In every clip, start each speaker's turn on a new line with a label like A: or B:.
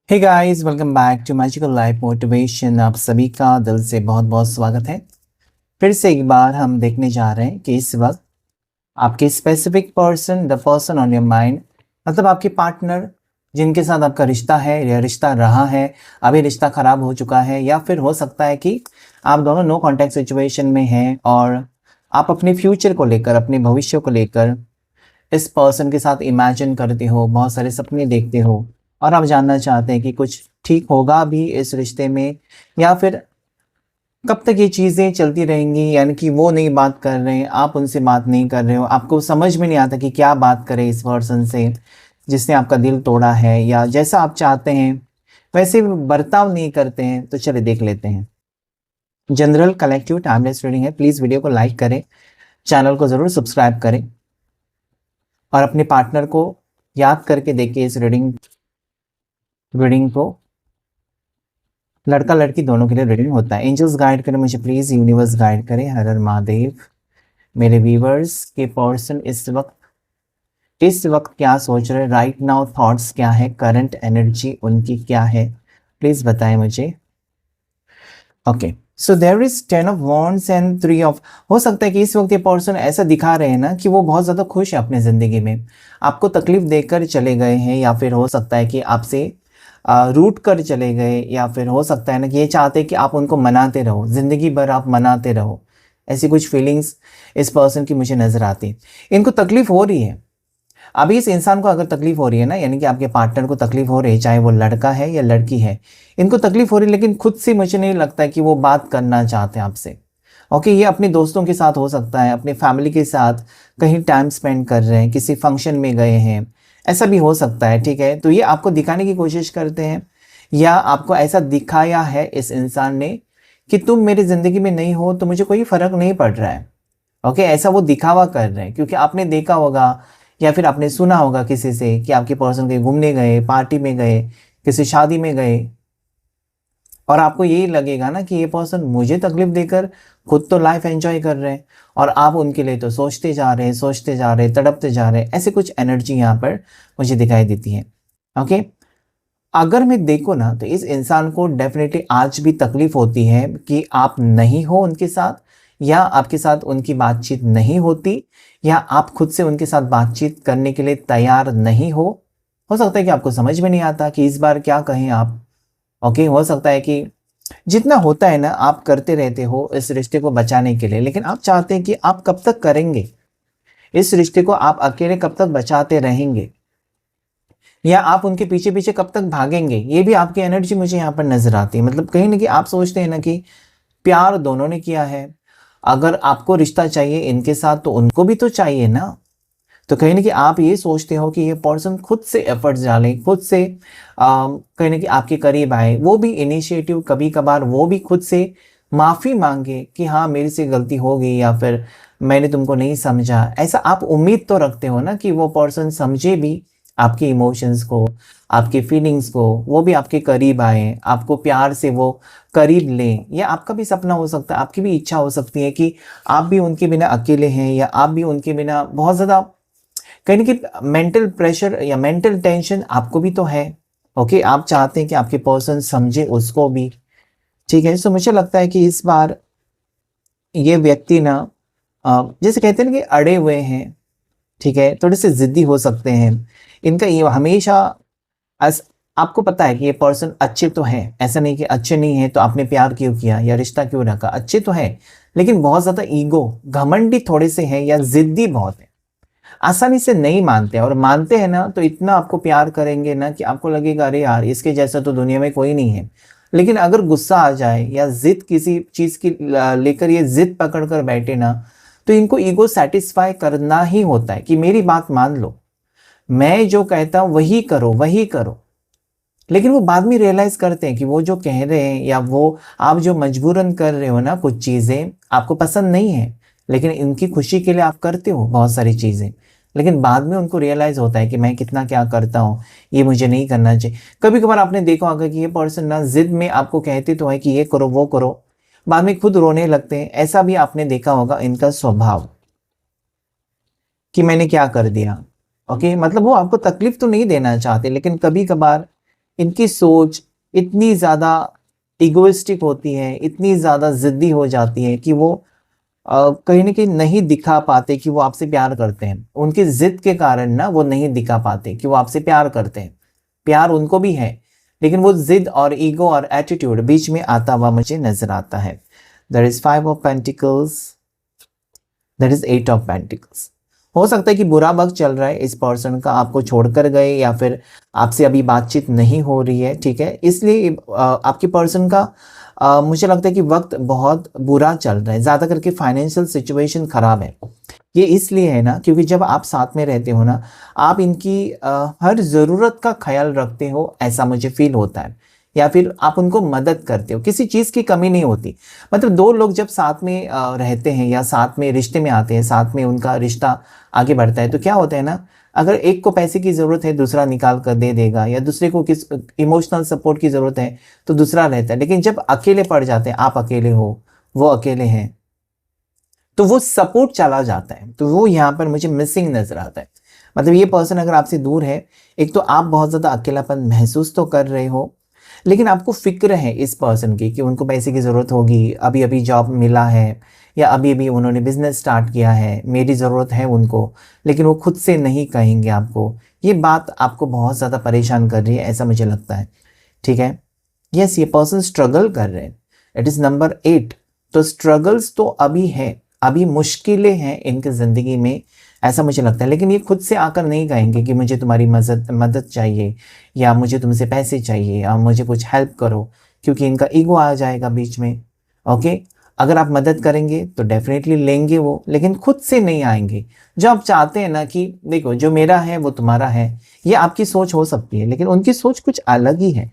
A: Hey guys, welcome back to magical life motivation. आप सभी का दिल से बहुत बहुत स्वागत है। फिर से एक बार हम देखने जा रहे हैं कि इस वक्त आपके specific person, the person on your mind, मतलब आपके पार्टनर जिनके साथ आपका रिश्ता है या रिश्ता रहा है, अभी रिश्ता खराब हो चुका है, या फिर हो सकता है कि आप दोनों नो कॉन्टैक्ट सिचुएशन में हैं और आप अपने फ्यूचर को लेकर, अपने भविष्य को लेकर इस पर्सन के साथ इमेजिन करते हो, बहुत सारे सपने देखते हो और आप जानना चाहते हैं कि कुछ ठीक होगा भी इस रिश्ते में, या फिर कब तक ये चीज़ें चलती रहेंगी। यानी कि वो नहीं बात कर रहे हैं, आप उनसे बात नहीं कर रहे हो, आपको समझ में नहीं आता कि क्या बात करें इस पर्सन से जिसने आपका दिल तोड़ा है, या जैसा आप चाहते हैं वैसे बर्ताव नहीं करते हैं। तो चलिए देख लेते हैं। जनरल कलेक्टिव टाइमलेस रीडिंग है। प्लीज़ वीडियो को लाइक करें, चैनल को ज़रूर सब्सक्राइब करें और अपने पार्टनर को याद करके देखिए इस रीडिंग को। लड़का लड़की दोनों के लिए रीडिंग होता है। एंजल्स गाइड करें मुझे प्लीज़, यूनिवर्स गाइड करें। हर हर महादेव। मेरे व्यूवर्स के पर्सन इस वक्त क्या सोच रहे, राइट नाउ थॉट्स क्या है, करंट एनर्जी उनकी क्या है, प्लीज़ बताएं मुझे। Okay, so there is 10 of Wands and 3 of। हो सकता है कि इस वक्त ये पर्सन ऐसा दिखा रहे हैं ना कि वो बहुत ज़्यादा खुश है अपनी ज़िंदगी में, आपको तकलीफ देकर चले गए हैं, या फिर हो सकता है कि आपसे रूट कर चले गए, या फिर हो सकता है ना कि ये चाहते हैं कि आप उनको मनाते रहो, ज़िंदगी भर आप मनाते रहो। ऐसी कुछ फीलिंग्स इस पर्सन की मुझे नज़र आती। इनको तकलीफ़ हो रही है। अभी इस इंसान को अगर तकलीफ हो रही है ना, यानी कि आपके पार्टनर को तकलीफ हो रही है, चाहे वो लड़का है या लड़की है, इनको तकलीफ हो रही है, लेकिन खुद से मुझे नहीं लगता है कि वो बात करना चाहते हैं आपसे। ओके, ये अपने दोस्तों के साथ हो सकता है, अपने फैमिली के साथ कहीं टाइम स्पेंड कर रहे हैं, किसी फंक्शन में गए हैं, ऐसा भी हो सकता है। ठीक है, तो ये आपको दिखाने की कोशिश करते हैं, या आपको ऐसा दिखाया है इस इंसान ने कि तुम मेरी ज़िंदगी में नहीं हो तो मुझे कोई फ़र्क नहीं पड़ रहा है। ओके, ऐसा वो दिखावा कर रहे हैं, क्योंकि आपने देखा होगा या फिर आपने सुना होगा किसी से कि आपके पर्सन कहीं घूमने गए, पार्टी में गए, किसी शादी में गए, और आपको यही लगेगा ना कि ये पर्सन मुझे तकलीफ देकर खुद तो लाइफ एंजॉय कर रहे हैं, और आप उनके लिए तो सोचते जा रहे हैं, सोचते जा रहे हैं, तड़पते जा रहे हैं। ऐसे कुछ एनर्जी यहाँ पर मुझे दिखाई देती है। ओके, अगर मैं देखो ना तो इस इंसान को डेफिनेटली आज भी तकलीफ होती है कि आप नहीं हो उनके साथ, या आपके साथ उनकी बातचीत नहीं होती, या आप खुद से उनके साथ बातचीत करने के लिए तैयार नहीं हो सकता है कि आपको समझ में नहीं आता कि इस बार क्या कहें आप। ओके, हो सकता है कि जितना होता है ना आप करते रहते हो इस रिश्ते को बचाने के लिए, लेकिन आप चाहते हैं कि आप कब तक करेंगे इस रिश्ते को, आप अकेले कब तक बचाते रहेंगे, या आप उनके पीछे पीछे कब तक भागेंगे। ये भी आपकी एनर्जी मुझे यहाँ पर नजर आती है। मतलब कहीं ना कहीं आप सोचते हैं ना कि प्यार दोनों ने किया है, अगर आपको रिश्ता चाहिए इनके साथ तो उनको भी तो चाहिए ना। तो कहीं ना कहीं आप ये सोचते हो कि ये पर्सन खुद से एफर्ट्स डाले, खुद से कहीं ना कहीं आपके करीब आए, वो भी इनिशिएटिव, कभी कभार वो भी खुद से माफ़ी मांगे कि हाँ मेरे से गलती हो गई, या फिर मैंने तुमको नहीं समझा। ऐसा आप उम्मीद तो रखते हो ना कि वो पर्सन समझे भी आपके इमोशंस को, आपकी फीलिंग्स को, वो भी आपके करीब आए, आपको प्यार से वो करीब लें। या आपका भी सपना हो सकता है, आपकी भी इच्छा हो सकती है कि आप भी उनके बिना अकेले हैं, या आप भी उनके बिना बहुत ज़्यादा कहीं ना कहीं मेंटल प्रेशर या मेंटल टेंशन आपको भी तो है। ओके, आप चाहते हैं कि आपके पर्सन समझे उसको भी। ठीक है, तो मुझे लगता है कि इस बार ये व्यक्ति ना जैसे कहते हैं ना कि अड़े हुए हैं। ठीक है, थोड़े से ज़िद्दी हो सकते हैं। इनका ये हमेशा अस आपको पता है कि ये पर्सन अच्छे तो हैं, ऐसा नहीं कि अच्छे नहीं है तो आपने प्यार क्यों किया या रिश्ता क्यों रखा। अच्छे तो हैं, लेकिन बहुत ज़्यादा ईगो, घमंडी थोड़े से हैं, या ज़िद्दी बहुत है, आसानी से नहीं मानते। और मानते हैं ना तो इतना आपको प्यार करेंगे ना कि आपको लगेगा अरे यार इसके जैसा तो दुनिया में कोई नहीं है। लेकिन अगर गुस्सा आ जाए या जिद किसी चीज़ की लेकर ये जिद पकड़ कर बैठे ना, तो इनको ईगो सेटिस्फाई करना ही होता है कि मेरी बात मान लो, मैं जो कहता हूँ वही करो, वही करो। लेकिन वो बाद में रियलाइज करते हैं कि वो जो कह रहे हैं, या वो आप जो मजबूरन कर रहे हो ना, कुछ चीज़ें आपको पसंद नहीं है, लेकिन इनकी खुशी के लिए आप करते हो बहुत सारी चीज़ें। लेकिन बाद में उनको रियलाइज़ होता है कि मैं कितना क्या करता हूँ, ये मुझे नहीं करना चाहिए। कभी कभार आपने देखा होगा कि ये पर्सन ना जिद में आपको कहते तो है कि ये करो वो करो, बाद में खुद रोने लगते हैं। ऐसा भी आपने देखा होगा इनका स्वभाव, कि मैंने क्या कर दिया। ओके, मतलब वो आपको तकलीफ तो नहीं देना चाहते, लेकिन कभी कभार इनकी सोच इतनी ज़्यादा इगोइस्टिक होती है, इतनी ज़्यादा ज़िद्दी हो जाती है कि वो कहीं न कहीं नहीं दिखा पाते कि वो आपसे प्यार करते हैं। उनकी ज़िद के कारण ना वो नहीं दिखा पाते कि वो आपसे प्यार करते हैं। प्यार उनको भी है, लेकिन वो ज़िद और ईगो और एटीट्यूड बीच में आता हुआ मुझे नज़र आता है। There is 5 of pentacles, there is 8 of pentacles. हो सकता है कि बुरा वक़्त चल रहा है इस पर्सन का, आपको छोड़कर गए या फिर आपसे अभी बातचीत नहीं हो रही है, ठीक है? इसलिए आपके पर्सन का मुझे लगता है कि वक़्त बहुत बुरा चल रहा है, ज़्यादा करके फाइनेंशियल सिचुएशन ख़राब है। ये इसलिए है ना क्योंकि जब आप साथ में रहते हो ना, आप इनकी हर ज़रूरत का ख़्याल रखते हो, ऐसा मुझे फ़ील होता है। या फिर आप उनको मदद करते हो, किसी चीज़ की कमी नहीं होती। मतलब 2 लोग जब साथ में रहते हैं या साथ में रिश्ते में आते हैं, साथ में उनका रिश्ता आगे बढ़ता है, तो क्या होता है ना, अगर एक को पैसे की ज़रूरत है, दूसरा निकाल कर दे देगा, या दूसरे को किस इमोशनल सपोर्ट की ज़रूरत है, तो दूसरा रहता है। लेकिन जब अकेले पड़ जाते हैं, आप अकेले हो, वो अकेले हैं, तो वो सपोर्ट चला जाता है। तो वो यहाँ पर मुझे मिसिंग नज़र आता है। मतलब ये पर्सन अगर आपसे दूर है, एक तो आप बहुत ज़्यादा अकेलापन महसूस तो कर रहे हो, लेकिन आपको फ़िक्र है इस पर्सन की कि उनको पैसे की ज़रूरत होगी, अभी-अभी जॉब मिला है या अभी-अभी उन्होंने बिज़नेस स्टार्ट किया है, मेरी ज़रूरत है उनको, लेकिन वो खुद से नहीं कहेंगे आपको। ये बात आपको बहुत ज़्यादा परेशान कर रही है, ऐसा मुझे लगता है, ठीक है? यस, ये पर्सन स्ट्रगल कर रहे हैं। It is number 8। तो स्ट्रगल्स तो अभी है, अभी मुश्किलें हैं इनकी ज़िंदगी में, ऐसा मुझे लगता है। लेकिन ये खुद से आकर नहीं कहेंगे कि मुझे तुम्हारी मदद चाहिए या मुझे तुमसे पैसे चाहिए या मुझे कुछ हेल्प करो, क्योंकि इनका ईगो आ जाएगा बीच में। ओके? अगर आप मदद करेंगे तो डेफ़िनेटली लेंगे वो, लेकिन खुद से नहीं आएँगे। जो आप चाहते हैं ना कि देखो जो मेरा है वो तुम्हारा है, ये आपकी सोच हो सकती है, लेकिन उनकी सोच कुछ अलग ही है।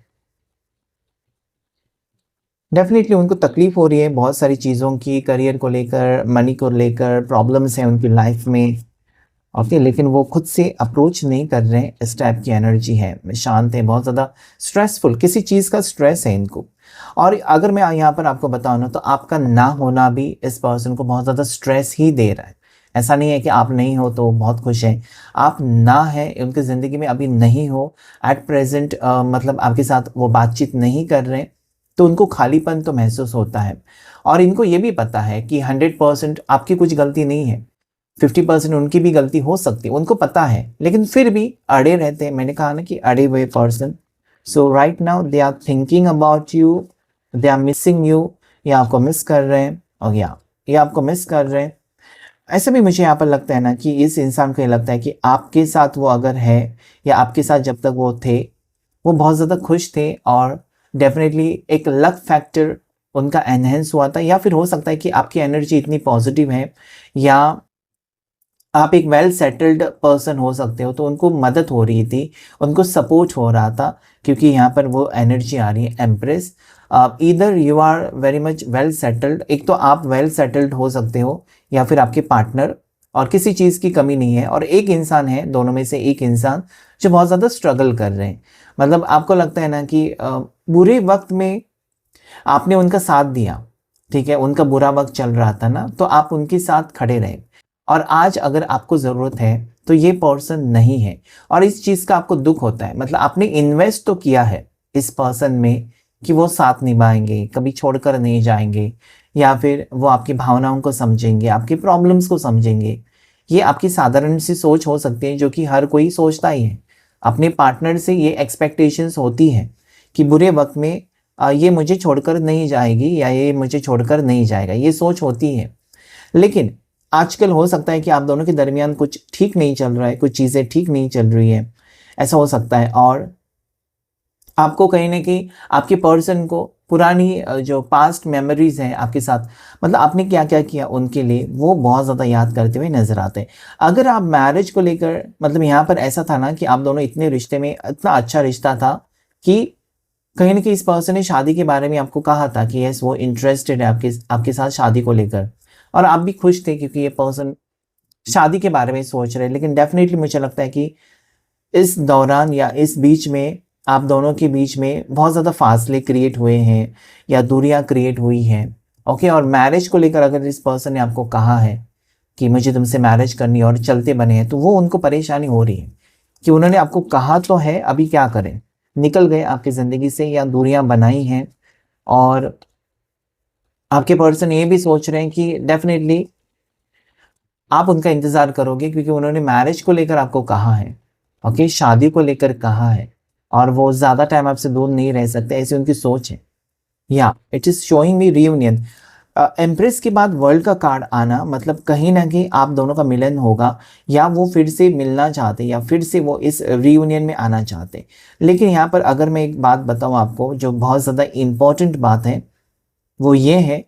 A: डेफ़िनेटली उनको तकलीफ़ हो रही है बहुत सारी चीज़ों की, करियर को लेकर, मनी को लेकर प्रॉब्लम्स हैं उनकी लाइफ़ में। ओके, लेकिन वो खुद से अप्रोच नहीं कर रहे हैं, इस टाइप की एनर्जी है, शांत है, बहुत ज़्यादा स्ट्रेसफुल, किसी चीज़ का स्ट्रेस है इनको। और अगर मैं यहाँ पर आपको बताऊँ ना, तो आपका ना होना भी इस पर्सन को बहुत ज़्यादा स्ट्रेस ही दे रहा है। ऐसा नहीं है कि आप नहीं हो तो बहुत खुश हैं, आप ना है उनकी ज़िंदगी में अभी नहीं हो, एट प्रेज़ेंट मतलब आपके साथ वो बातचीत नहीं कर रहे हैं, तो उनको खालीपन तो महसूस होता है। और इनको ये भी पता है कि 100% आपकी कुछ गलती नहीं है, 50% उनकी भी गलती हो सकती है, उनको पता है, लेकिन फिर भी अड़े रहते हैं। मैंने कहा ना कि अड़े हुए person. So right now they are thinking about you, they are missing you, ये आपको मिस कर रहे हैं, और या ये आपको मिस कर रहे हैं। ऐसा भी मुझे यहाँ पर लगता है ना कि इस इंसान को ये लगता है कि आपके साथ वो अगर है या आपके साथ जब तक वो थे, वो बहुत ज़्यादा खुश थे, और डेफ़िनेटली एक लक फैक्टर उनका एनहांस हुआ था, या फिर हो सकता है कि आपकी एनर्जी इतनी पॉजिटिव है, या आप एक वेल सेटल्ड पर्सन हो सकते हो, तो उनको मदद हो रही थी, उनको सपोर्ट हो रहा था, क्योंकि यहाँ पर वो एनर्जी आ रही है empress. Either you are very much well settled, एक तो आप वेल सेटल्ड हो सकते हो, या फिर आपके पार्टनर, और किसी चीज़ की कमी नहीं है, और एक इंसान है, दोनों में से एक इंसान जो बहुत ज़्यादा स्ट्रगल कर रहे हैं। मतलब आपको लगता है ना कि बुरे वक्त में आपने उनका साथ दिया, ठीक है? उनका बुरा वक़्त चल रहा था ना, तो आप उनके साथ खड़े रहे, और आज अगर आपको ज़रूरत है, तो ये पर्सन नहीं है, और इस चीज़ का आपको दुःख होता है। मतलब आपने इन्वेस्ट तो किया है इस पर्सन में कि वो साथ निभाएँगे, कभी छोड़कर नहीं जाएँगे, या फिर वो आपकी भावनाओं को समझेंगे, आपकी प्रॉब्लम्स को समझेंगे। ये आपकी साधारण सी सोच हो सकती है, जो कि हर कोई सोचता ही है। अपने पार्टनर से ये एक्सपेक्टेशंस होती हैं कि बुरे वक़्त में ये मुझे छोड़कर नहीं जाएगी या ये मुझे छोड़कर नहीं जाएगा, ये सोच होती है। लेकिन आजकल हो सकता है कि आप दोनों के दरमियान कुछ ठीक नहीं चल रहा है, कुछ चीज़ें ठीक नहीं चल रही हैं, ऐसा हो सकता है, और आपको कहीं न कहीं आपके पर्सन को पुरानी जो पास्ट मेमोरीज़ हैं आपके साथ, मतलब आपने क्या-क्या किया उनके लिए, वो बहुत ज़्यादा याद करते हुए नज़र आते हैं। अगर आप मैरिज को लेकर, मतलब यहाँ पर ऐसा था ना कि आप दोनों इतने रिश्ते में, इतना अच्छा रिश्ता था कि कहीं न कहीं इस पर्सन ने शादी के बारे में आपको कहा था कि येस, वो इंटरेस्टेड है आपके आपके साथ शादी को लेकर, और आप भी खुश थे क्योंकि ये पर्सन शादी के बारे में सोच रहे हैं। लेकिन डेफ़िनेटली मुझे लगता है कि इस दौरान या इस बीच में आप दोनों के बीच में बहुत ज़्यादा फासले क्रिएट हुए हैं, या दूरियाँ क्रिएट हुई हैं। ओके, और मैरिज को लेकर अगर इस पर्सन ने आपको कहा है कि मुझे तुमसे मैरिज करनी है, और चलते बने हैं, तो वो उनको परेशानी हो रही है कि उन्होंने आपको कहा तो है, अभी क्या करें? निकल गए आपकी ज़िंदगी से या दूरियां बनाई हैं, और आपके पर्सन ये भी सोच रहे हैं कि डेफिनेटली आप उनका इंतज़ार करोगे, क्योंकि उन्होंने मैरिज को लेकर आपको कहा है, ओके, शादी को लेकर कहा है, और वो ज़्यादा टाइम आपसे दूर नहीं रह सकते, ऐसी उनकी सोच है। या it is showing me reunion. Empress के बाद वर्ल्ड का कार्ड आना मतलब कहीं ना कहीं आप दोनों का मिलन होगा, या वो फिर से मिलना चाहते, या फिर से वो इस रियूनियन में आना चाहते। लेकिन यहाँ पर अगर मैं एक बात बताऊँ आपको, जो बहुत ज़्यादा इम्पॉर्टेंट बात है, वो ये है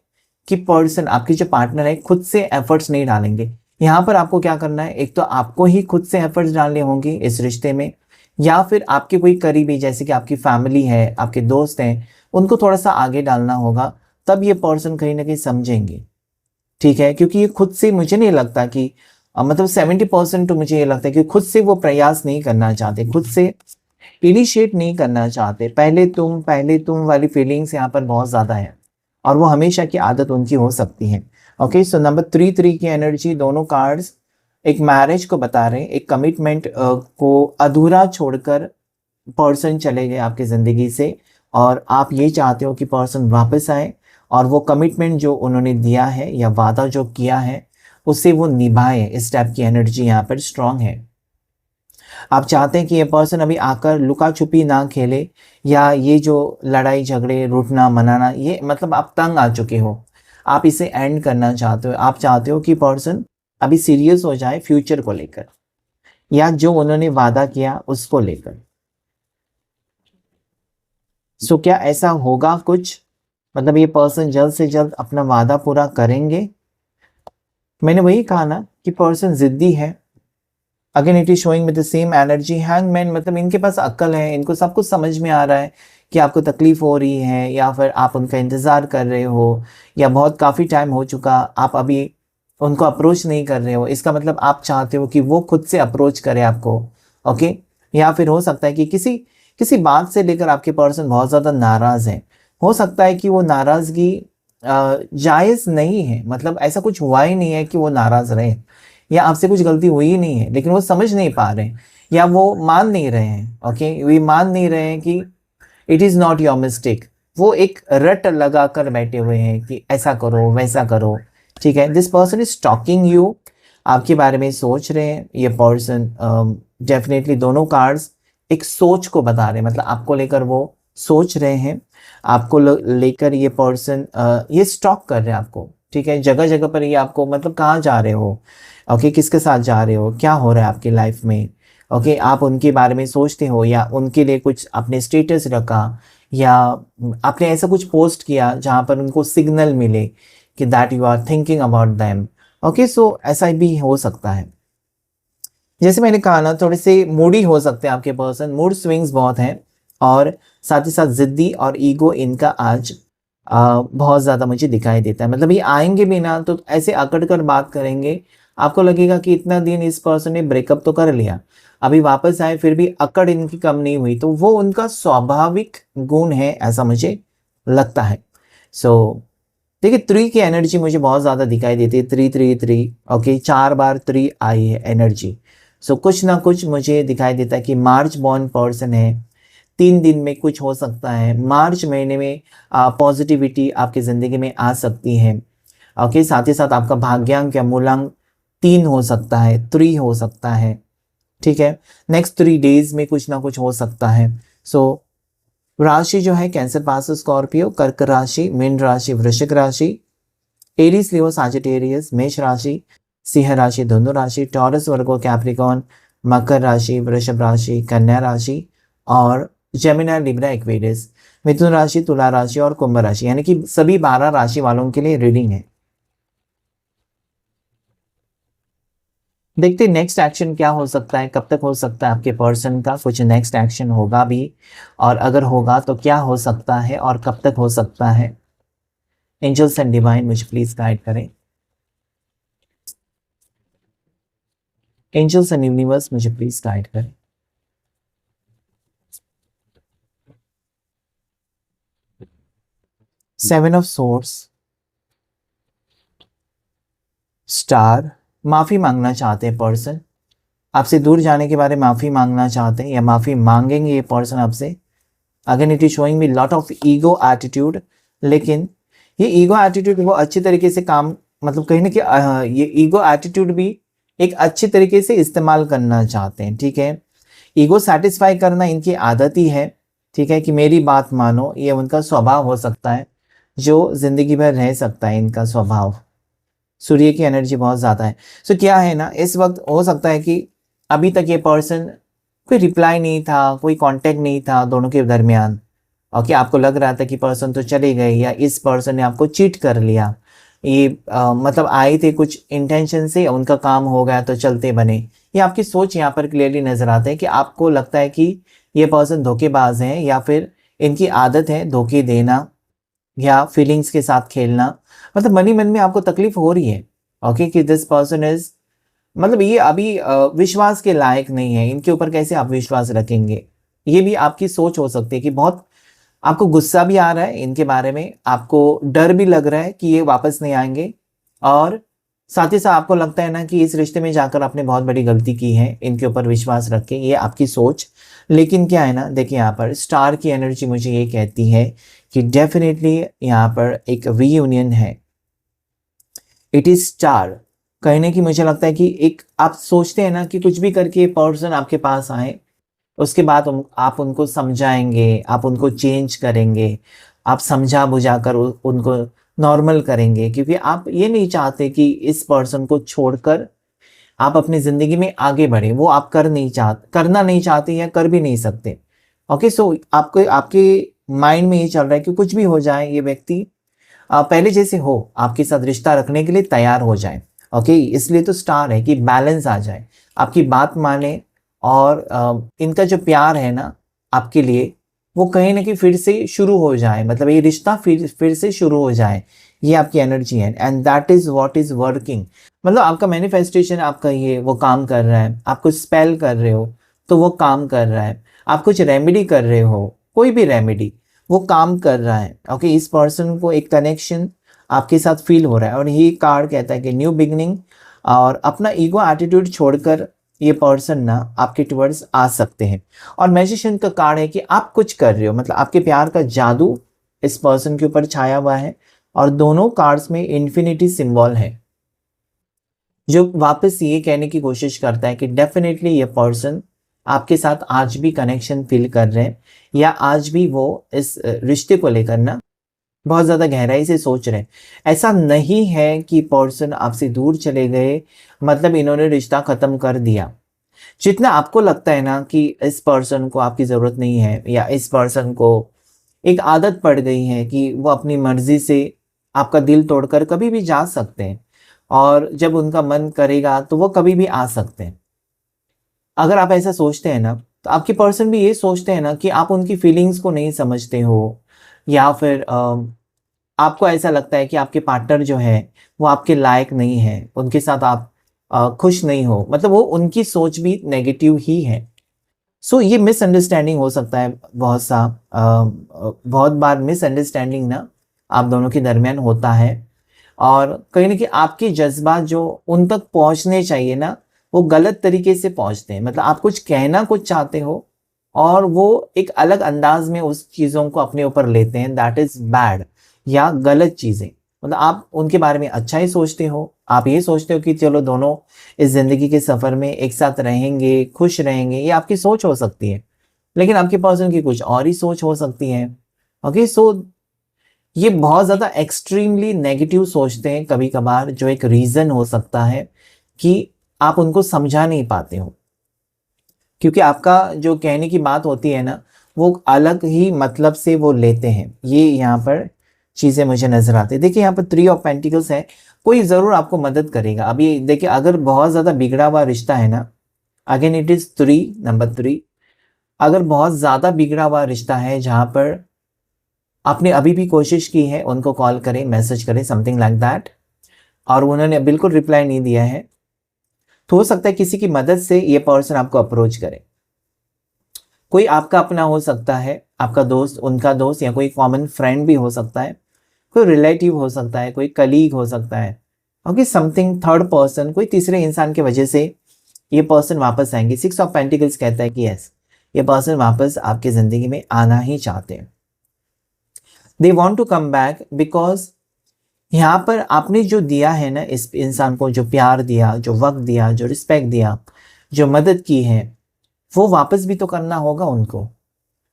A: कि पर्सन, आपकी जो पार्टनर है, खुद से एफर्ट्स नहीं डालेंगे। यहाँ पर आपको क्या करना है, एक तो आपको ही खुद से एफर्ट्स डालने होंगे इस रिश्ते में, या फिर आपके कोई करीबी जैसे कि आपकी फैमिली है, आपके दोस्त हैं, उनको थोड़ा सा आगे डालना होगा, तब ये पर्सन कहीं ना कहीं समझेंगे। ठीक है, क्योंकि ये खुद से मुझे नहीं लगता कि मतलब 70% तो मुझे ये लगता है कि खुद से वो प्रयास नहीं करना चाहते, खुद से इनिशिएट नहीं करना चाहते। पहले तुम वाली फीलिंग्स यहाँ पर बहुत ज़्यादा है, और वो हमेशा की आदत उनकी हो सकती है। ओके, सो नंबर 3 की एनर्जी, दोनों कार्ड्स एक मैरिज को बता रहे हैं, एक कमिटमेंट को अधूरा छोड़कर पर्सन चले गए आपकी ज़िंदगी से, और आप ये चाहते हो कि पर्सन वापस आए, और वो कमिटमेंट जो उन्होंने दिया है या वादा जो किया है उसे वो निभाए। इस टाइप की एनर्जी यहाँ पर स्ट्रांग है। आप चाहते हैं कि ये पर्सन अभी आकर लुका छुपी ना खेले, या ये जो लड़ाई झगड़े रूठना मनाना, ये मतलब आप तंग आ चुके हो, आप इसे एंड करना चाहते हो। आप चाहते हो कि पर्सन अभी सीरियस हो जाए फ्यूचर को लेकर, या जो उन्होंने वादा किया उसको लेकर। सो क्या ऐसा होगा कुछ, मतलब ये पर्सन जल्द से जल्द अपना वादा पूरा करेंगे? मैंने वही कहा ना कि पर्सन जिद्दी है। Again it is showing with the same energy, hangman, मतलब इनके पास अक्ल है, इनको सब कुछ समझ में आ रहा है कि आपको तकलीफ हो रही है, या फिर आप उनका इंतज़ार कर रहे हो, या बहुत काफ़ी टाइम हो चुका आप अभी उनको अप्रोच नहीं कर रहे हो। इसका मतलब आप चाहते हो कि वो खुद से अप्रोच करे आपको। ओके, या फिर हो सकता है कि किसी किसी बात से लेकर आपके पर्सन बहुत ज़्यादा नाराज़ है। हो सकता है कि वो नाराज़गी जायज़ नहीं है, मतलब ऐसा कुछ हुआ ही नहीं है कि वो नाराज़ रहे, या आपसे कुछ गलती हुई ही नहीं है, लेकिन वो समझ नहीं पा रहे हैं, या वो मान नहीं रहे हैं। ओके, वे मान नहीं रहे हैं कि it is not your mistake. वो एक रट लगा कर बैठे हुए हैं कि ऐसा करो वैसा करो। ठीक है, this person is talking you, आपके बारे में सोच रहे हैं ये पर्सन। डेफिनेटली दोनों कार्ड्स एक सोच को बता रहे हैं, मतलब आपको लेकर वो सोच रहे हैं, आपको लेकर ये पर्सन ये स्टॉक कर रहे हैं आपको। ठीक है, जगह जगह पर ये आपको, मतलब कहाँ जा रहे हो, ओके, किसके साथ जा रहे हो, क्या हो रहा है आपकी लाइफ में। ओके, आप उनके बारे में सोचते हो, या उनके लिए कुछ आपने स्टेटस रखा, या आपने ऐसा कुछ पोस्ट किया जहाँ पर उनको सिग्नल मिले कि that you are thinking about them. Okay, so ऐसा भी हो सकता है। जैसे मैंने कहा ना, थोड़े से मूडी हो सकते हैं आपके पर्सन, मूड स्विंग्स बहुत हैं, और साथ ही साथ ज़िद्दी और ईगो इनका आज बहुत ज़्यादा मुझे दिखाई देता है। मतलब ये आएंगे भी ना तो ऐसे अकड़ कर बात करेंगे, आपको लगेगा कि इतना दिन इस पर्सन ने ब्रेकअप तो कर लिया, अभी वापस आए फिर भी अकड़ इनकी कम नहीं हुई, तो वो उनका स्वाभाविक गुण है, ऐसा मुझे लगता है। सो देखिए, 3 की एनर्जी मुझे बहुत ज़्यादा दिखाई देती है, 3 ओके, 4 बार 3 आई है एनर्जी। सो कुछ ना कुछ मुझे दिखाई देता है कि मार्च बॉर्न पर्सन है, 3 दिन में कुछ हो सकता है, मार्च महीने में पॉजिटिविटी आपकी ज़िंदगी में आ सकती है। ओके, साथ ही साथ आपका भाग्यांक या मूलांक 3 हो सकता है, 3 हो सकता है। ठीक है, नेक्स्ट 3 डेज में कुछ ना कुछ हो सकता है। सो राशि जो है कैंसर, पास, स्कॉर्पियो, कर्क राशि, मीन राशि, वृश्चिक राशि, एरीज, लियो, साजिटेरियस, मेष राशि, सिंह राशि, धनु राशि, टॉरस, वर्गो, कैप्रिकॉन, मकर राशि, वृषभ राशि, कन्या राशि, और जेमिनी, लिब्रा, एक्वेरियस, मिथुन राशि, तुला राशि और कुंभ राशि, यानी कि सभी 12 राशि वालों के लिए रीडिंग है। देखते नेक्स्ट एक्शन क्या हो सकता है, कब तक हो सकता है आपके पर्सन का कुछ नेक्स्ट एक्शन होगा भी, और अगर होगा तो क्या हो सकता है और कब तक हो सकता है। एंजल्स एंड डिवाइन मुझे प्लीज गाइड करें। एंजल्स एंड यूनिवर्स मुझे प्लीज गाइड करें। सेवन ऑफ सोर्स, स्टार, माफी मांगना चाहते हैं पर्सन, आपसे दूर जाने के बारे में माफी मांगना चाहते हैं, या माफी मांगेंगे ये पर्सन आपसे। Again it is showing me lot of ego attitude, लेकिन ये ईगो एटीट्यूड वो अच्छी तरीके से काम, मतलब कहीं ना कहीं ये ईगो एटीट्यूड भी एक अच्छी तरीके से इस्तेमाल करना चाहते हैं, ठीक है। ईगो सेटिस्फाई करना इनकी आदत ही है, ठीक है, कि मेरी बात मानो, ये उनका स्वभाव हो सकता है जो जिंदगी भर रह सकता है इनका स्वभाव। सूर्य की एनर्जी बहुत ज़्यादा है। सो क्या है ना, इस वक्त हो सकता है कि अभी तक ये पर्सन कोई रिप्लाई नहीं था, कोई कांटेक्ट नहीं था दोनों के दरमियान। ओके, आपको लग रहा था कि पर्सन तो चले गए या इस पर्सन ने आपको चीट कर लिया। ये मतलब आए थे कुछ इंटेंशन से, उनका काम हो गया तो चलते बने। ये आपकी सोच यहाँ पर क्लियरली नजर आता है कि आपको लगता है कि ये पर्सन धोखेबाज हैं या फिर इनकी आदत है धोखे देना या फीलिंग्स के साथ खेलना। मतलब मन ही मन में आपको तकलीफ हो रही है, ओके, कि दिस पर्सन इज, मतलब ये अभी विश्वास के लायक नहीं है, इनके ऊपर कैसे आप विश्वास रखेंगे। ये भी आपकी सोच हो सकती है कि बहुत आपको गुस्सा भी आ रहा है इनके बारे में, आपको डर भी लग रहा है कि ये वापस नहीं आएंगे, और साथ ही साथ आपको लगता है ना कि इस रिश्ते में जाकर आपने बहुत बड़ी गलती की है इनके ऊपर विश्वास रख के। ये आपकी सोच। लेकिन क्या है ना, देखिए यहाँ पर स्टार की एनर्जी मुझे ये कहती है कि डेफिनेटली यहाँ पर एक रीयूनियन है। इट इज स्टार कहने की मुझे लगता है कि एक आप सोचते हैं ना कि कुछ भी करके पर्सन आपके पास आए, उसके बाद आप उनको समझाएंगे, आप उनको चेंज करेंगे, आप समझा बुझा कर उनको नॉर्मल करेंगे, क्योंकि आप ये नहीं चाहते कि इस पर्सन को छोड़कर आप अपनी ज़िंदगी में आगे बढ़े। वो आप करना नहीं चाहते या कर भी नहीं सकते। ओके, सो आपको आपके माइंड में ये चल रहा है कि कुछ भी हो जाए, ये व्यक्ति पहले जैसे हो आपके साथ रिश्ता रखने के लिए तैयार हो जाए। ओके, इसलिए तो स्टार है कि बैलेंस आ जाए, आपकी बात माने, और इनका जो प्यार है ना आपके लिए, वो कहीं ना कहीं फिर से शुरू हो जाए, मतलब ये रिश्ता फिर से शुरू हो जाए। ये आपकी एनर्जी है, and that is what is working. मतलब आपका मैनिफेस्टेशन, आपका ये वो काम कर रहा है। आप कुछ स्पेल कर रहे हो तो वो काम कर रहा है। आप कुछ रेमेडी कर रहे हो, कोई भी रेमेडी, वो काम कर रहा है। ओके, इस पर्सन को एक कनेक्शन आपके साथ फील हो रहा है, और ये कार्ड कहता है कि न्यू बिगनिंग, और अपना ईगो एटीट्यूड छोड़कर ये पर्सन ना आपके टुवर्ड्स आ सकते हैं। और मैजिशियन का कार्ड है कि आप कुछ कर रहे हो, मतलब आपके प्यार का जादू इस पर्सन के ऊपर छाया हुआ है, और दोनों कार्ड्स में इन्फिनिटी सिंबल है, जो वापस ये कहने की कोशिश करता है कि डेफिनेटली ये पर्सन आपके साथ आज भी कनेक्शन फील कर रहे हैं, या आज भी वो इस रिश्ते को लेकर ना बहुत ज़्यादा गहराई से सोच रहे हैं। ऐसा नहीं है कि पर्सन आपसे दूर चले गए, मतलब इन्होंने रिश्ता ख़त्म कर दिया। जितना आपको लगता है ना कि इस पर्सन को आपकी ज़रूरत नहीं है, या इस पर्सन को एक आदत पड़ गई है कि वो अपनी मर्ज़ी से आपका दिल तोड़कर कभी भी जा सकते हैं, और जब उनका मन करेगा तो वो कभी भी आ सकते हैं। अगर आप ऐसा सोचते हैं ना, तो आपके पर्सन भी ये सोचते हैं ना कि आप उनकी फीलिंग्स को नहीं समझते हो, या फिर आपको ऐसा लगता है कि आपके पार्टनर जो है वो आपके लायक नहीं है, उनके साथ आप खुश नहीं हो, मतलब वो उनकी सोच भी नेगेटिव ही है। सो ये मिसअंडरस्टैंडिंग हो सकता है बहुत बार मिसअंडरस्टैंडिंग ना आप दोनों के दरमियान होता है, और कहीं ना कहीं आपके जज्बात जो उन तक पहुंचने चाहिए ना, वो गलत तरीके से पहुंचते हैं। मतलब आप कुछ कहना कुछ चाहते हो, और वो एक अलग अंदाज में उस चीज़ों को अपने ऊपर लेते हैं। दैट इज़ बैड, या गलत चीज़ें। मतलब आप उनके बारे में अच्छा ही सोचते हो, आप ये सोचते हो कि चलो दोनों इस ज़िंदगी के सफ़र में एक साथ रहेंगे, खुश रहेंगे, ये आपकी सोच हो सकती है। लेकिन आपके पर्सन की कुछ और ही सोच हो सकती है। ओके, सो ये बहुत ज़्यादा एक्सट्रीमली नेगेटिव सोचते हैं कभी कभार, जो एक रीज़न हो सकता है कि आप उनको समझा नहीं पाते हो, क्योंकि आपका जो कहने की बात होती है ना, वो अलग ही मतलब से वो लेते हैं। ये यहाँ पर चीज़ें मुझे नज़र आती है। देखिए यहाँ पर 3 ऑफ पेंटिकल्स है, कोई ज़रूर आपको मदद करेगा। अभी देखिए, अगर बहुत ज़्यादा बिगड़ा हुआ रिश्ता है ना, अगेन इट इज़ 3, नंबर 3, अगर बहुत ज़्यादा बिगड़ा हुआ रिश्ता है जहाँ पर आपने अभी भी कोशिश की है, उनको कॉल करें, मैसेज करें, समथिंग लाइक दैट, और उन्होंने बिल्कुल रिप्लाई नहीं दिया है, तो हो सकता है किसी की मदद से ये पर्सन आपको अप्रोच करे। कोई आपका अपना हो सकता है, आपका दोस्त, उनका दोस्त, या कोई कॉमन फ्रेंड भी हो सकता है, कोई रिलेटिव हो सकता है, कोई कलीग हो सकता है। ओके, समथिंग थर्ड पर्सन, कोई तीसरे इंसान की वजह से ये पर्सन वापस आएंगे। 6 ऑफ पेंटिकल्स कहता है कि यस, ये पर्सन वापस आपकी ज़िंदगी में आना ही चाहते हैं। They want to come back because यहाँ पर आपने जो दिया है ना इस इंसान को, जो प्यार दिया, जो वक्त दिया, जो रिस्पेक्ट दिया, जो मदद की है, वो वापस भी तो करना होगा उनको।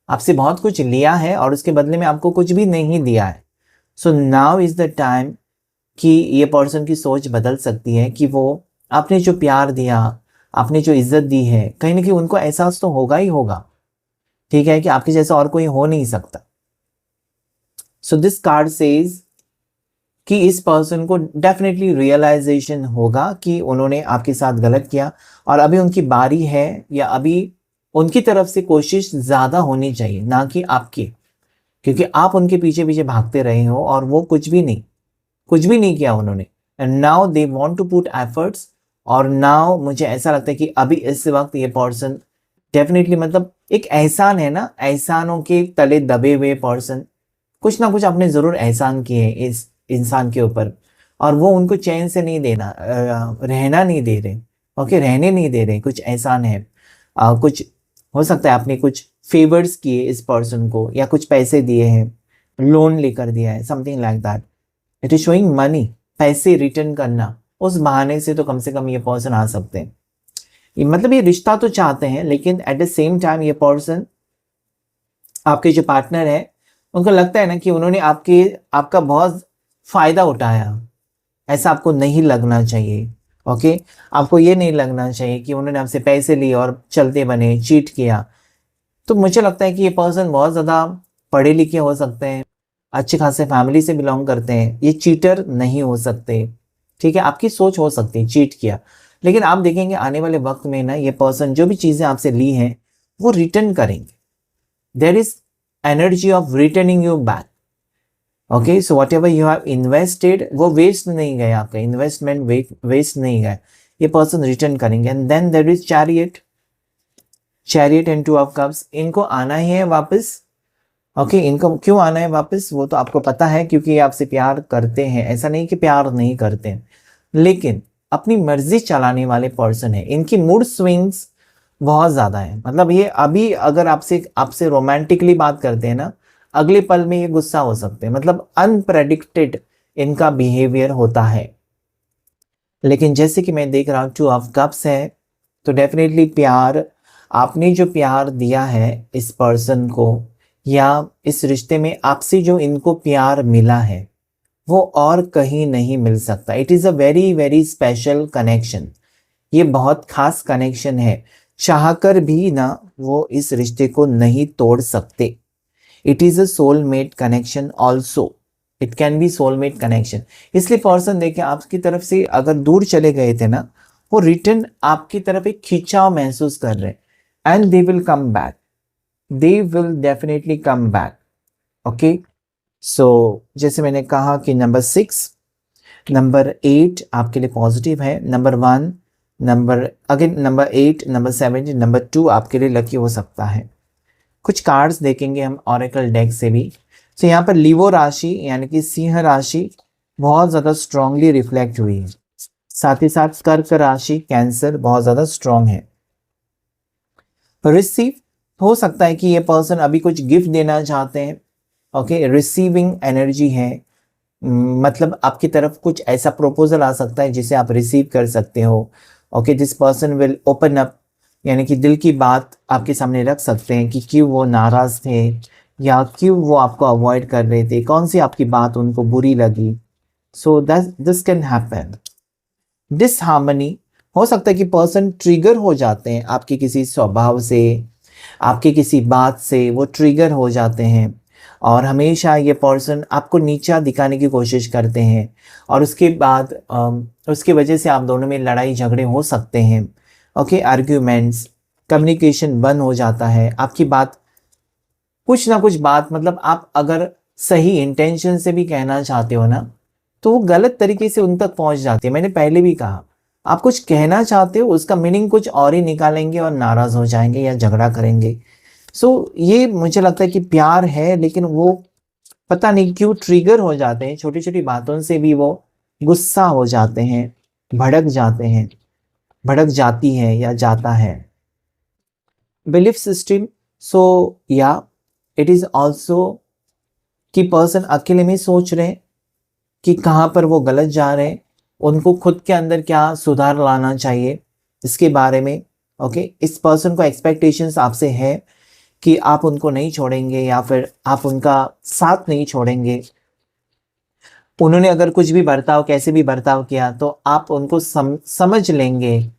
A: आपसे बहुत कुछ लिया है और उसके बदले में आपको कुछ भी नहीं दिया है। So now is the time कि ये पर्सन की सोच बदल सकती है कि वो आपने जो प्यार दिया, आपने जो इज्जत दी है, कहीं ना कहीं उनको एहसास तो होगा ही होगा, ठीक है, कि आपके जैसा और कोई हो नहीं सकता। सो दिस कार्ड सेज कि इस पर्सन को डेफिनेटली रियलाइजेशन होगा कि उन्होंने आपके साथ गलत किया और अभी उनकी बारी है, या अभी उनकी तरफ से कोशिश ज़्यादा होनी चाहिए ना कि आपकी, क्योंकि आप उनके पीछे पीछे भागते रहे हो और वो कुछ भी नहीं किया उन्होंने। And now they want to put efforts, और नाउ मुझे ऐसा लगता है कि अभी इस वक्त ये पर्सन डेफिनेटली, मतलब एक एहसान है ना, एहसानों के तले दबे हुए पर्सन, कुछ ना कुछ आपने ज़रूर एहसान किए इस इंसान के ऊपर, और वो उनको चैन से नहीं देना, रहना नहीं दे रहे, ओके, रहने नहीं दे रहे, कुछ एहसान है। कुछ हो सकता है आपने कुछ फेवर्स किए इस पर्सन को, या कुछ पैसे दिए हैं, लोन लेकर दिया है, something like that. It is showing money, पैसे रिटर्न करना, उस बहाने से तो कम से कम ये पर्सन आ सकते हैं। मतलब ये रिश्ता तो चाहते हैं, लेकिन एट द सेम टाइम ये पर्सन, आपके जो पार्टनर है, उनको लगता है ना कि उन्होंने आपका बहुत फ़ायदा उठाया। ऐसा आपको नहीं लगना चाहिए, ओके। आपको ये नहीं लगना चाहिए कि उन्होंने आपसे पैसे लिए और चलते बने, चीट किया। तो मुझे लगता है कि ये पर्सन बहुत ज़्यादा पढ़े लिखे हो सकते हैं, अच्छे खासे फैमिली से बिलोंग करते हैं, ये चीटर नहीं हो सकते, ठीक है। आपकी सोच हो सकती है चीट किया, लेकिन आप देखेंगे आने वाले वक्त में ना ये पर्सन जो भी चीज़ें आपसे ली हैं वो रिटर्न करेंगे। There is energy of returning you back, okay. So whatever you have invested, वो वेस्ट नहीं गया, आपका इन्वेस्टमेंट वेस्ट नहीं गया, ये पर्सन रिटर्न करेंगे। And then there is chariot and two of cups, इनको आना ही है वापस, ओके। इनको क्यों आना है वापस वो तो आपको पता है, क्योंकि ये आपसे प्यार करते हैं, ऐसा नहीं कि प्यार नहीं करते हैं, लेकिन अपनी मर्जी चलाने वाले पर्सन है। इनकी मूड स्विंग्स बहुत ज़्यादा है, मतलब ये अभी अगर आपसे रोमांटिकली बात करते हैं ना, अगले पल में ये गुस्सा हो सकते हैं, मतलब अनप्रेडिक्टेड इनका बिहेवियर होता है। लेकिन जैसे कि मैं देख रहा हूँ 2 ऑफ कप्स है, तो डेफिनेटली प्यार, आपने जो प्यार दिया है इस पर्सन को, या इस रिश्ते में आपसे जो इनको प्यार मिला है, वो और कहीं नहीं मिल सकता। It is a very very special connection, ये बहुत खास कनेक्शन है, चाहकर भी ना वो इस रिश्ते को नहीं तोड़ सकते। It is a soulmate connection also, it can be soulmate connection. इसलिए पर्सन देखे आपकी तरफ से अगर दूर चले गए थे ना, वो रिटर्न आपकी तरफ एक खिंचाव महसूस कर रहे हैं, and they will come back, they will definitely come back, okay. So जैसे मैंने कहा कि नंबर 6, नंबर 8 आपके लिए पॉजिटिव है, नंबर 1, नंबर 8, नंबर 7, नंबर 2 आपके लिए लकी हो सकता है। कुछ कार्ड्स देखेंगे हम ऑरेकल डेक से भी। तो यहाँ पर लीवो राशि यानी कि सिंह राशि बहुत ज़्यादा स्ट्रांगली रिफ्लेक्ट हुई है, साथ ही साथ कर्क राशि, कैंसर बहुत ज़्यादा स्ट्रांग है। रिसीव, हो सकता है कि ये पर्सन अभी कुछ गिफ्ट देना चाहते हैं, ओके, रिसीविंग एनर्जी है, मतलब आपकी तरफ कुछ ऐसा प्रपोजल आ सकता है जिसे आप रिसीव कर सकते हो, okay. This person will open up, यानी कि दिल की बात आपके सामने रख सकते हैं कि क्यों वो नाराज़ थे, या क्यों वो आपको अवॉइड कर रहे थे, कौन सी आपकी बात उनको बुरी लगी। So this can happen. Disharmony, हो सकता है कि पर्सन ट्रिगर हो जाते हैं आपके किसी स्वभाव से, आपके किसी बात से वो ट्रिगर हो जाते हैं, और हमेशा ये पर्सन आपको नीचा दिखाने की कोशिश करते हैं, और उसके बाद उसकी वजह से आप दोनों में लड़ाई झगड़े हो सकते हैं, ओके, आर्ग्यूमेंट्स, कम्युनिकेशन बंद हो जाता है, आपकी बात, कुछ ना कुछ बात, मतलब आप अगर सही इंटेंशन से भी कहना चाहते हो ना, तो वो गलत तरीके से उन तक पहुंच जाती है। मैंने पहले भी कहा, आप कुछ कहना चाहते हो, उसका मीनिंग कुछ और ही निकालेंगे और नाराज़ हो जाएंगे या झगड़ा करेंगे। सो ये मुझे लगता है कि प्यार है, लेकिन वो पता नहीं क्यों ट्रिगर हो जाते हैं, छोटी छोटी बातों से भी वो गुस्सा हो जाते हैं, भड़क जाते हैं, भड़क जाती है या जाता है। बिलीफ सिस्टम, सो या इट इज ऑल्सो कि पर्सन अकेले में सोच रहे हैं कि कहाँ पर वो गलत जा रहे हैं, उनको खुद के अंदर क्या सुधार लाना चाहिए इसके बारे में। ओके, इस पर्सन को एक्सपेक्टेशंस आपसे है कि आप उनको नहीं छोड़ेंगे या फिर आप उनका साथ नहीं छोड़ेंगे। उन्होंने अगर कुछ भी बर्ताव, कैसे भी बर्ताव किया तो आप उनको समझ लेंगे।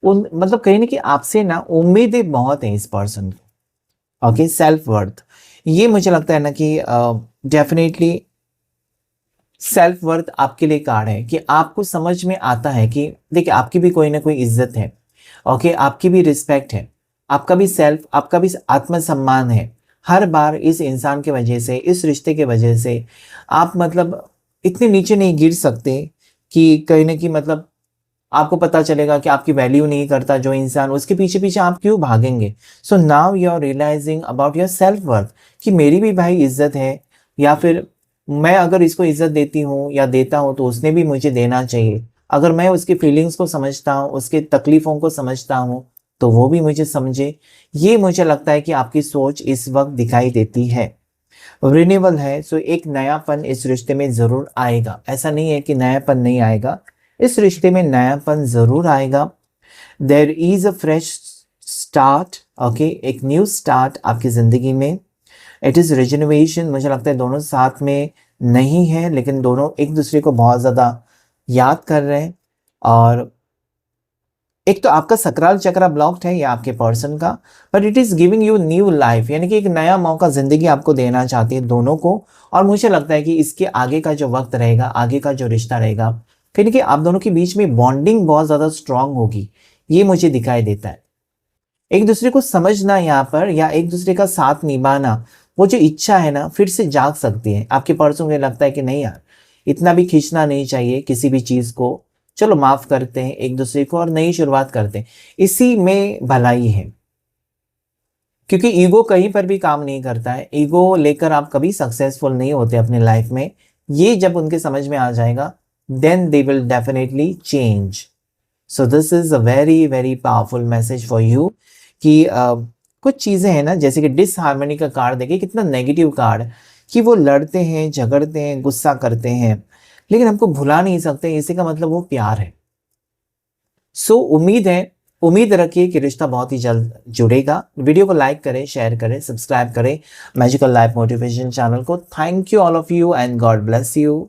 A: उन मतलब कहीं ना कि आपसे ना उम्मीदें बहुत हैं इस पर्सन को। ओके, सेल्फ वर्थ, ये मुझे लगता है ना कि डेफिनेटली सेल्फ वर्थ आपके लिए कार्ड है कि आपको समझ में आता है कि देखिए आपकी भी कोई ना कोई इज्जत है। ओके, आपकी भी रिस्पेक्ट है, आपका भी सेल्फ, आपका भी आत्मसम्मान है। हर बार इस इंसान के वजह से, इस रिश्ते के वजह से आप मतलब इतने नीचे नहीं गिर सकते कि कहीं ना कहीं मतलब आपको पता चलेगा कि आपकी वैल्यू नहीं करता जो इंसान, उसके पीछे पीछे आप क्यों भागेंगे। So now you are realising about your self worth कि मेरी भी भाई इज्जत है, या फिर मैं अगर इसको इज्जत देती हूँ या देता हूँ तो उसने भी मुझे देना चाहिए। अगर मैं उसकी फीलिंग्स को समझता हूँ, उसके तकलीफ़ों को समझता हूँ, तो वो भी मुझे समझे। ये मुझे लगता है कि आपकी सोच इस वक्त दिखाई देती है। रिन्यूअल है, सो एक नयापन इस रिश्ते में ज़रूर आएगा। ऐसा नहीं है कि नयापन नहीं आएगा, इस रिश्ते में नयापन ज़रूर आएगा। There is a fresh start. Okay, एक न्यू स्टार्ट आपकी ज़िंदगी में। It is regeneration. मुझे लगता है दोनों साथ में नहीं है, लेकिन दोनों एक दूसरे को बहुत ज़्यादा याद कर रहे हैं। और एक तो आपका सकराल चक्रा ब्लॉक्ड है या आपके पर्सन का, but it is giving you new life, यानी कि एक नया मौका ज़िंदगी आपको देना चाहती है दोनों को। और मुझे लगता है कि इसके आगे का जो वक्त रहेगा, आगे का जो रिश्ता रहेगा, कहीं कि आप दोनों के बीच में बॉन्डिंग बहुत ज़्यादा स्ट्रांग होगी, ये मुझे दिखाई देता है। एक दूसरे को समझना यहाँ पर या एक दूसरे का साथ निभाना, वो जो इच्छा है ना फिर से जाग सकती है। आपके पर्सन को लगता है कि नहीं यार, इतना भी खींचना नहीं चाहिए किसी भी चीज़ को, चलो माफ़ करते हैं एक दूसरे को और नई शुरुआत करते हैं। इसी में भलाई है, क्योंकि ईगो कहीं पर भी काम नहीं करता है। ईगो लेकर आप कभी सक्सेसफुल नहीं होते अपने लाइफ में। ये जब उनके समझ में आ जाएगा, then they will definitely change. So this is a very very powerful message for you कि कुछ चीज़ें हैं ना, जैसे कि डिसहार्मनी का कार्ड देखिए, कितना नेगेटिव कार्ड, कि वो लड़ते हैं, झगड़ते हैं, गुस्सा करते हैं, लेकिन हमको भुला नहीं सकते। इसी का मतलब वो प्यार है। सो उम्मीद है, उम्मीद रखिए कि रिश्ता बहुत ही जल्द जुड़ेगा। वीडियो को लाइक करें, शेयर करें, सब्सक्राइब करें मैजिकल लाइफ मोटिवेशन चैनल को। Thank you all of you and God bless you.